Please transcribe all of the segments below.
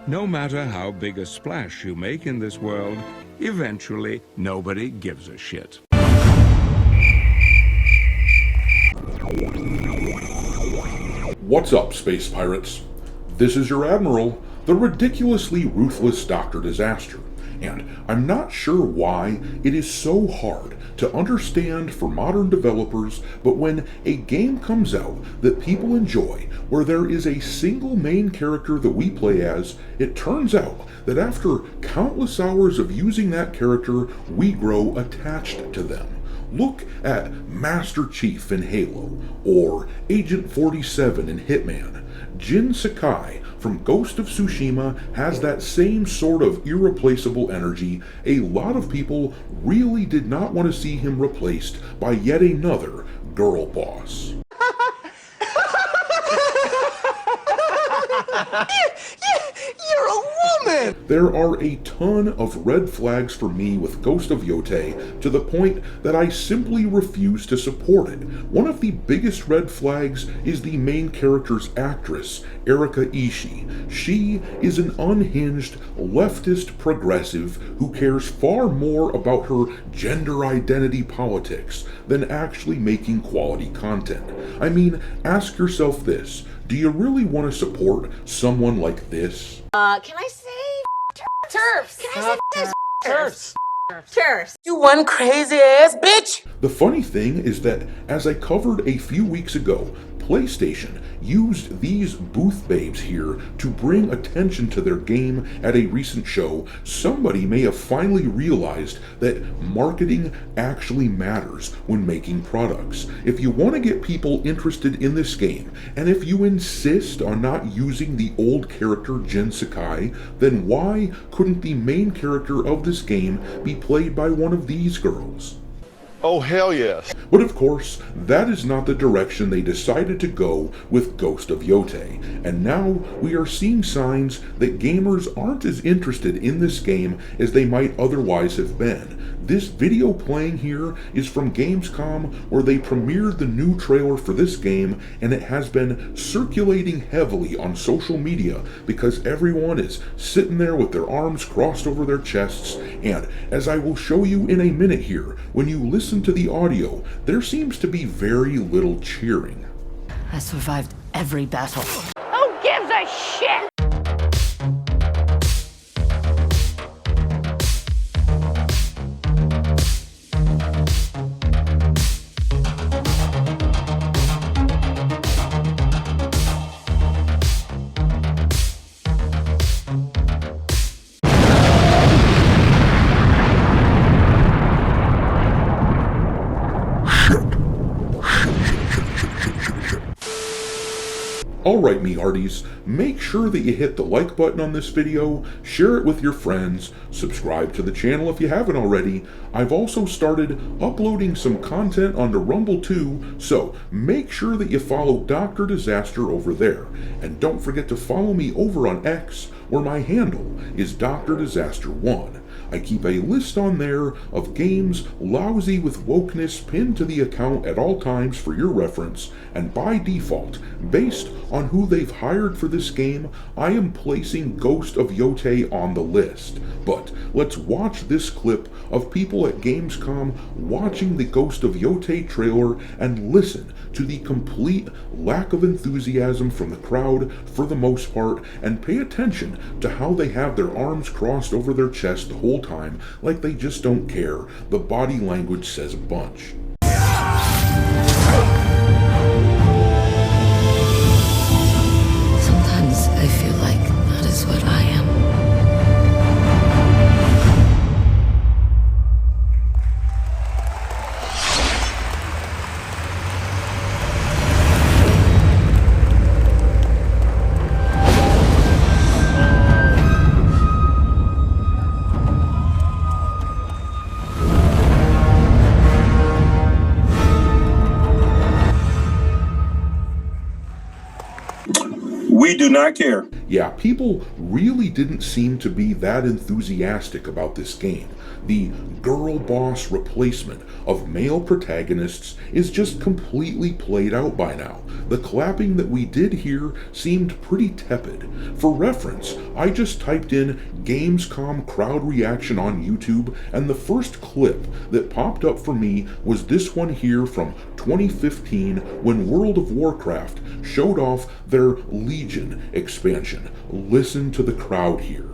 No matter how big a splash you make in this world, eventually nobody gives a shit. What's up, space pirates? This is your Admiral, the ridiculously ruthless Dr. Disaster, and I'm not sure why it is so hard to understand for modern developers, but when a game comes out that people enjoy, where there is a single main character that we play as, it turns out that after countless hours of using that character, we grow attached to them. Look at Master Chief in Halo, or Agent 47 in Hitman. Jin Sakai from Ghost of Tsushima has that same sort of irreplaceable energy. A lot of people really did not want to see him replaced by yet another girl boss. You're a woman! There are a ton of red flags for me with Ghost of Yotei to the point that I simply refuse to support it. One of the biggest red flags is the main character's actress, Erika Ishii. She is an unhinged, leftist progressive who cares far more about her gender identity politics than actually making quality content. I mean, ask yourself this. Do you really want to support someone like this? Can I say turfs? Can I say Turfs. turfs? You one crazy ass bitch! The funny thing is that, as I covered a few weeks ago, PlayStation used these booth babes here to bring attention to their game at a recent show. Somebody may have finally realized that marketing actually matters when making products. If you want to get people interested in this game, and if you insist on not using the old character Jin Sakai, then why couldn't the main character of this game be played by one of these girls? Oh, hell yes. But of course, that is not the direction they decided to go with Ghost of Yotei, and now we are seeing signs that gamers aren't as interested in this game as they might otherwise have been. This video playing here is from Gamescom, where they premiered the new trailer for this game, and it has been circulating heavily on social media because everyone is sitting there with their arms crossed over their chests, and as I will show you in a minute here, when you listen to the audio, there seems to be very little cheering. I survived every battle. Who gives a shit? Alright, me hearties, make sure that you hit the like button on this video, share it with your friends, subscribe to the channel if you haven't already. I've also started uploading some content onto Rumble too, so make sure that you follow Dr. Disaster over there. And don't forget to follow me over on X, where my handle is Dr. Disaster 1. I keep a list on there of games lousy with wokeness pinned to the account at all times for your reference, and by default, based on who they've hired for this game, I am placing Ghost of Yotei on the list. But let's watch this clip of people at Gamescom watching the Ghost of Yotei trailer and listen to the complete lack of enthusiasm from the crowd for the most part, and pay attention to how they have their arms crossed over their chest the whole time like they just don't care. The body language says a bunch. Sometimes I feel like that is what I am. We do not care. Yeah, people really didn't seem to be that enthusiastic about this game. The girl boss replacement of male protagonists is just completely played out by now. The clapping that we did hear seemed pretty tepid. For reference, I just typed in Gamescom crowd reaction on YouTube, and the first clip that popped up for me was this one here from 2015 when World of Warcraft showed off their Legion expansion. Listen to the crowd here.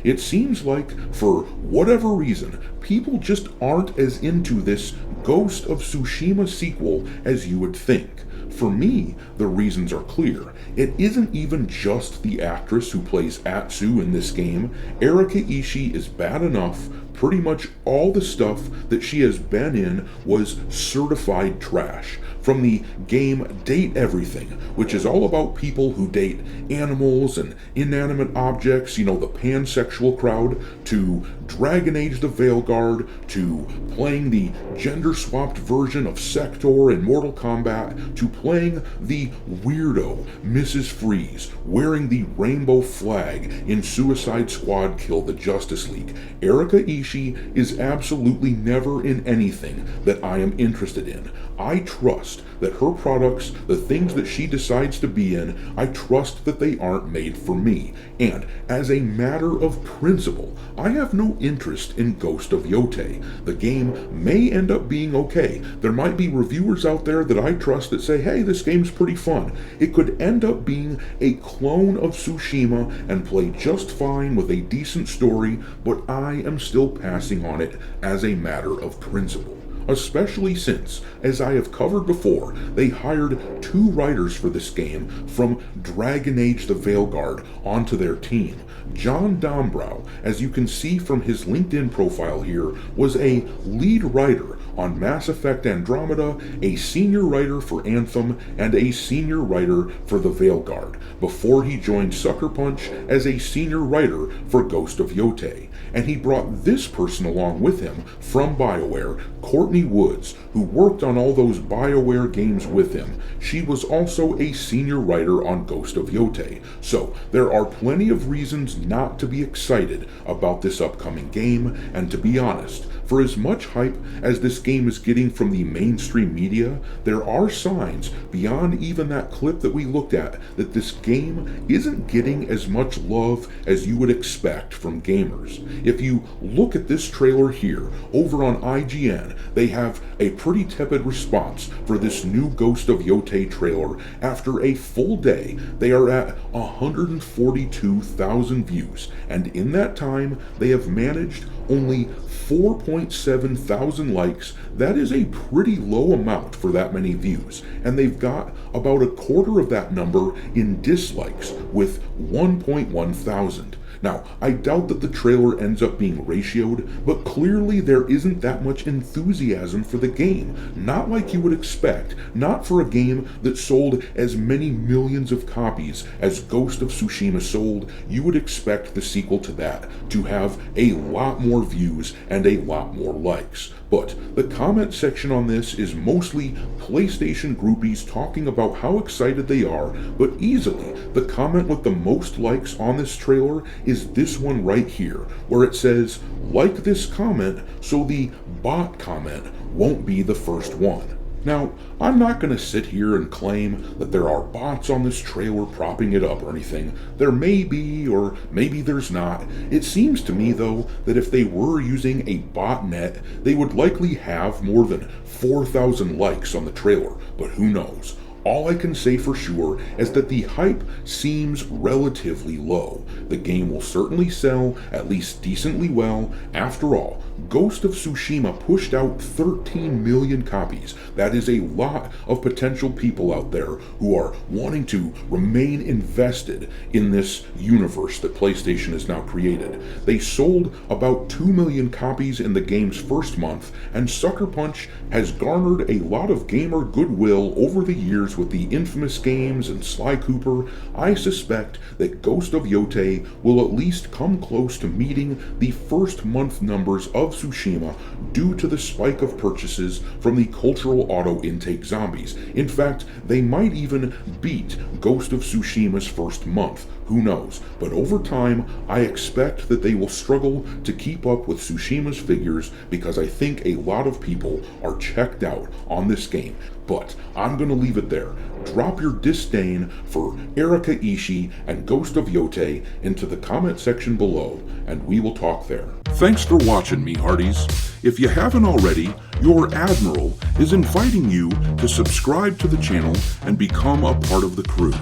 It seems like, for whatever reason, people just aren't as into this Ghost of Tsushima sequel as you would think. For me, the reasons are clear. It isn't even just the actress who plays Atsu in this game. Erika Ishii is bad enough. Pretty much all the stuff that she has been in was certified trash. From the game Date Everything, which is all about people who date animals and inanimate objects, you know, the pansexual crowd, to Dragon Age the Veilguard, to playing the gender-swapped version of Sector in Mortal Kombat, to playing the weirdo Mrs. Freeze, wearing the rainbow flag in Suicide Squad Kill the Justice League. Erika Ishii is absolutely never in anything that I am interested in. I trust that her products, the things that she decides to be in, I trust that they aren't made for me. And as a matter of principle, I have no interest in Ghost of Yotei. The game may end up being okay. There might be reviewers out there that I trust that say, hey, this game's pretty fun. It could end up being a clone of Tsushima and play just fine with a decent story, but I am still passing on it as a matter of principle. Especially since, as I have covered before, they hired 2 writers for this game from Dragon Age the Veilguard onto their team. John Dombrow, as you can see from his LinkedIn profile here, was a lead writer on Mass Effect Andromeda, a senior writer for Anthem, and a senior writer for the Veilguard, before he joined Sucker Punch as a senior writer for Ghost of Yotei. And he brought this person along with him from BioWare, Courtney Woods, who worked on all those BioWare games with him. She was also a senior writer on Ghost of Yotei. So there are plenty of reasons not to be excited about this upcoming game, and to be honest, for as much hype as this game is getting from the mainstream media, there are signs, beyond even that clip that we looked at, that this game isn't getting as much love as you would expect from gamers. If you look at this trailer here, over on IGN, they have a pretty tepid response for this new Ghost of Yotei trailer. After a full day, they are at 142,000 views, and in that time, they have managed only 4.7 thousand likes. That is a pretty low amount for that many views, and they've got about a quarter of that number in dislikes with 1.1 thousand. Now, I doubt that the trailer ends up being ratioed, but clearly there isn't that much enthusiasm for the game. Not like you would expect, not for a game that sold as many millions of copies as Ghost of Tsushima sold. You would expect the sequel to that to have a lot more views and a lot more likes. But the comment section on this is mostly PlayStation groupies talking about how excited they are, but easily the comment with the most likes on this trailer is this one right here, where it says, like this comment so the bot comment won't be the first one. Now, I'm not going to sit here and claim that there are bots on this trailer propping it up or anything. There may be, or maybe there's not. It seems to me, though, that if they were using a botnet, they would likely have more than 4,000 likes on the trailer, but who knows? All I can say for sure is that the hype seems relatively low. The game will certainly sell at least decently well. After all, Ghost of Tsushima pushed out 13 million copies. That is a lot of potential people out there who are wanting to remain invested in this universe that PlayStation has now created. They sold about 2 million copies in the game's first month, and Sucker Punch has garnered a lot of gamer goodwill over the years with the infamous games and Sly Cooper. I suspect that Ghost of Yotei will at least come close to meeting the first month numbers of of Tsushima due to the spike of purchases from the cultural auto intake zombies. In fact, they might even beat Ghost of Tsushima's first month. Who knows? But over time, I expect that they will struggle to keep up with Tsushima's figures because I think a lot of people are checked out on this game. But I'm going to leave it there. Drop your disdain for Erika Ishii and Ghost of Yotei into the comment section below, and we will talk there. Thanks for watching me, Hearties. If you haven't already, your Admiral is inviting you to subscribe to the channel and become a part of the crew.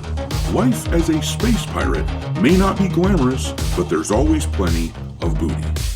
Life as a space pirate may not be glamorous, but there's always plenty of booty.